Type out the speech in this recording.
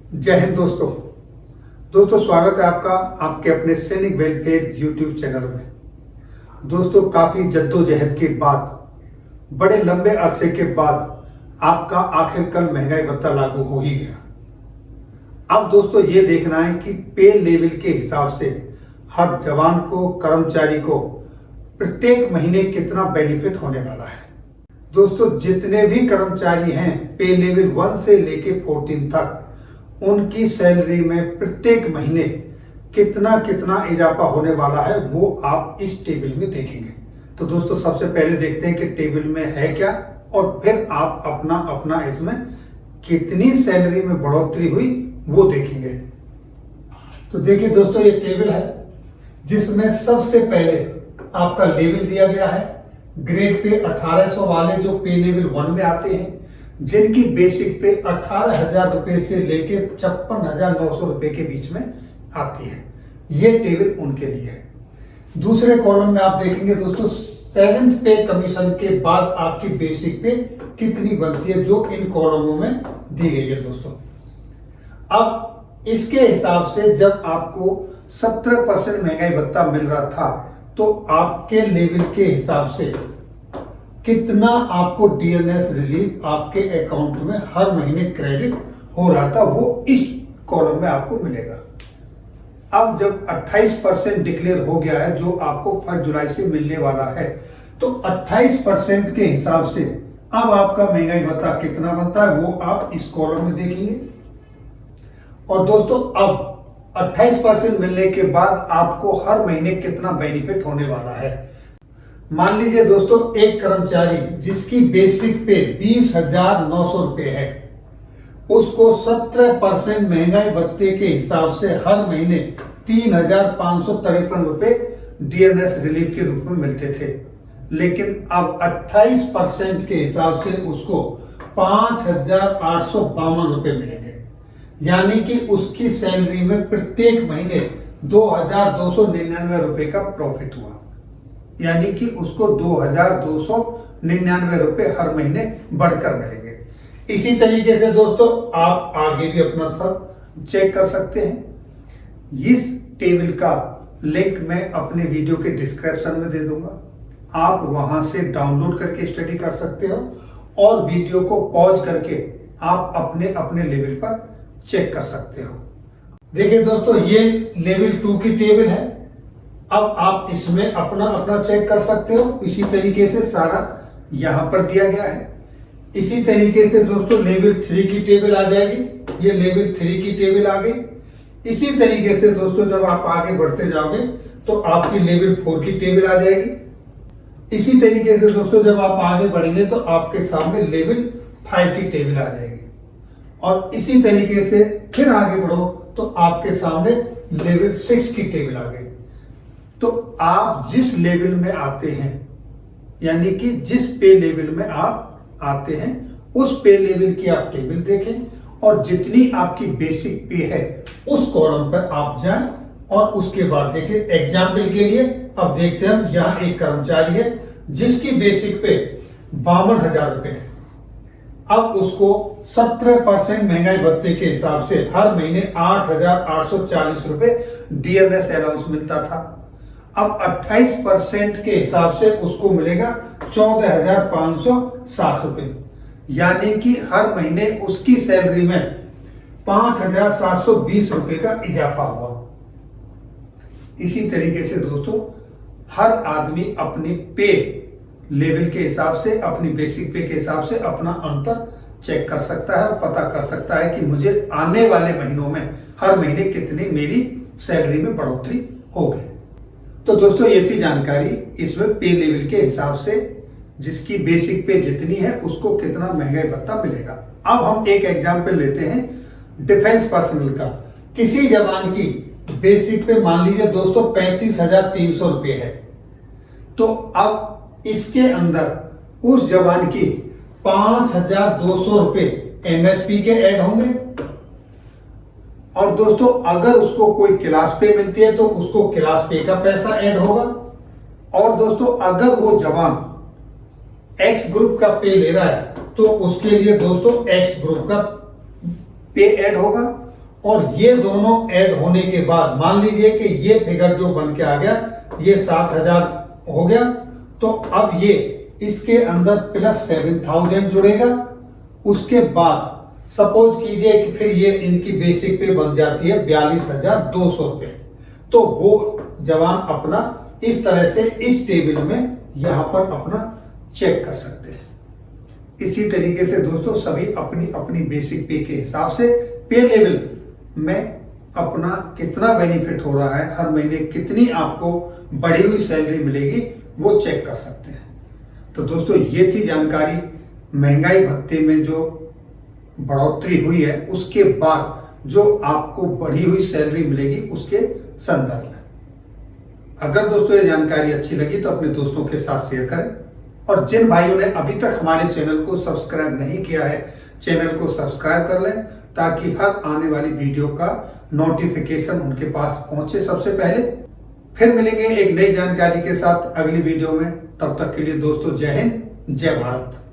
जय हिंद दोस्तों स्वागत है आपका आपके अपने सैनिक वेलफेयर यूट्यूब चैनल में। दोस्तों काफ़ी जद्दोजहद के बाद बड़े लंबे अरसे के बाद आपका आखिरकार महंगाई भत्ता लागू हो ही गया। अब दोस्तों ये देखना है कि पे लेवल के हिसाब से हर जवान को, कर्मचारी को प्रत्येक महीने कितना बेनिफिट होने वाला है। दोस्तों जितने भी कर्मचारी हैं पे लेवल 1 से लेके 14 तक, उनकी सैलरी में प्रत्येक महीने कितना कितना इजाफा होने वाला है वो आप इस टेबल में देखेंगे। तो दोस्तों सबसे पहले देखते हैं कि टेबल में है क्या, और फिर आप अपना अपना इसमें कितनी सैलरी में बढ़ोतरी हुई वो देखेंगे। तो देखिए दोस्तों ये टेबल है जिसमें सबसे पहले आपका लेवल दिया गया है। ग्रेड पे 1800 वाले जो पे लेवल 1 में आते हैं, जिनकी बेसिक पे 18,000 रुपए से लेके 56,900 रुपए के बीच में आती है, ये टेबल उनके लिए है। दूसरे कॉलम में आप देखेंगे दोस्तों 7th पे कमीशन के बाद आपकी बेसिक पे कितनी बनती है, जो इन कॉलमों में दी गई है दोस्तों। अब इसके हिसाब से जब आपको 17% महंगाई भत्ता मिल रहा था, तो आपके लेवल के हिसाब से कितना आपको डीएनएस रिलीफ आपके अकाउंट में हर महीने क्रेडिट हो रहा था, वो इस कॉलम में आपको मिलेगा। अब जब 28% डिक्लेयर हो गया है, जो आपको 1 जुलाई से मिलने वाला है, तो 28% के हिसाब से अब आपका महंगाई भत्ता कितना बनता है वो आप इस कॉलम में देखेंगे। और दोस्तों अब 28% मिलने के बाद आपको हर महीने कितना बेनिफिट होने वाला है। मान लीजिए दोस्तों एक कर्मचारी जिसकी बेसिक पे 20,900 रुपए है, उसको 17% महंगाई भत्ते के हिसाब से हर महीने 3,553 रुपए डीएनएस रिलीफ के रूप में मिलते थे। लेकिन अब 28% के हिसाब से उसको 5,852 रुपए मिलेंगे, यानी कि उसकी सैलरी में प्रत्येक महीने 2,299 रुपए का प्रॉफिट हुआ, यानी कि उसको 2,299 रुपए हर महीने बढ़कर मिलेंगे। इसी तरीके से दोस्तों आप आगे भी अपना सब चेक कर सकते हैं। इस टेबल का लिंक मैं अपने वीडियो के डिस्क्रिप्शन में दे दूंगा, आप वहां से डाउनलोड करके स्टडी कर सकते हो, और वीडियो को पॉज करके आप अपने अपने लेवल पर चेक कर सकते हो। देखिए दोस्तों ये लेवल 2 की टेबल है। अब आप इसमें अपना अपना चेक कर सकते हो। इसी तरीके से सारा यहां पर दिया गया है। इसी तरीके से दोस्तों लेवल 3 की टेबल आ जाएगी, ये लेवल 3 की टेबल आ गई। इसी तरीके से दोस्तों जब आप आगे बढ़ते जाओगे तो आपकी लेवल 4 की टेबल आ जाएगी। इसी तरीके से दोस्तों जब आप आगे बढ़ेंगे तो आपके सामने लेवल 5 की टेबल आ जाएगी, और इसी तरीके से फिर आगे बढ़ो तो आपके सामने लेवल 6 की टेबल आ गई। तो आप जिस लेवल में आते हैं, यानी कि जिस पे लेवल में आप आते हैं, उस पे लेवल की आप टेबल देखें, और जितनी आपकी बेसिक पे है उस कॉलम पर आप जाएं, और उसके बाद देखिए एग्जाम्पल के लिए अब देखते हैं हम। यहां एक कर्मचारी है जिसकी बेसिक पे 52,000 रुपए है। अब उसको 17% महंगाई भत्ते के हिसाब से हर महीने 8,840 रुपए डीएनएस अलाउंस मिलता था। अब 28% के हिसाब से उसको मिलेगा 14,560 रुपए, यानी कि हर महीने उसकी सैलरी में 5,720 रुपए का इजाफा हुआ। इसी तरीके से दोस्तों हर आदमी अपनी पे लेवल के हिसाब से, अपनी बेसिक पे के हिसाब से अपना अंतर चेक कर सकता है और पता कर सकता है कि मुझे आने वाले महीनों में हर महीने कितनी मेरी सैलरी में बढ़ोतरी होगी। तो दोस्तों ये थी जानकारी इसमें पे लेवल के हिसाब से जिसकी बेसिक पे जितनी है उसको कितना महंगाई भत्ता मिलेगा। अब हम एक एग्जांपल लेते हैं डिफेंस पर्सनल का। किसी जवान की बेसिक पे मान लीजिए दोस्तों 35,300 रुपये है, तो अब इसके अंदर उस जवान की 5,200 रुपये एमएसपी के ऐड होंगे। और दोस्तों अगर उसको कोई क्लास पे मिलती है तो उसको क्लास पे का पैसा ऐड होगा। और दोस्तों अगर वो जवान एक्स ग्रुप का पे ले रहा है तो उसके लिए दोस्तों एक्स ग्रुप का पे ऐड होगा। और ये दोनों ऐड होने के बाद मान लीजिए कि ये फिगर जो बन के आ गया, ये 7,000 हो गया, तो अब ये इसके अंदर प्लस 7,000 जुड़ेगा। उसके बाद सपोज कीजिए कि फिर ये इनकी बेसिक पे बन जाती है 42,200 रुपये। तो वो जवान अपना इस तरह से इस टेबल में यहां पर अपना चेक कर सकते हैं। इसी तरीके से दोस्तों सभी अपनी अपनी बेसिक पे के हिसाब से पे लेवल में अपना कितना बेनिफिट हो रहा है, हर महीने कितनी आपको बढ़ी हुई सैलरी मिलेगी, वो चेक कर सकते हैं। तो दोस्तों ये थी जानकारी महंगाई भत्ते में जो बढ़ोतरी हुई है उसके बाद जो आपको बढ़ी हुई सैलरी मिलेगी उसके संदर्भ में। अगर दोस्तों ये जानकारी अच्छी लगी तो अपने दोस्तों के साथ शेयर करें, और जिन भाइयों ने अभी तक हमारे चैनल को सब्सक्राइब नहीं किया है, चैनल को सब्सक्राइब कर लें ताकि हर आने वाली वीडियो का नोटिफिकेशन उनके पास पहुंचे सबसे पहले। फिर मिलेंगे एक नई जानकारी के साथ अगली वीडियो में। तब तक के लिए दोस्तों जय हिंद, जय भारत।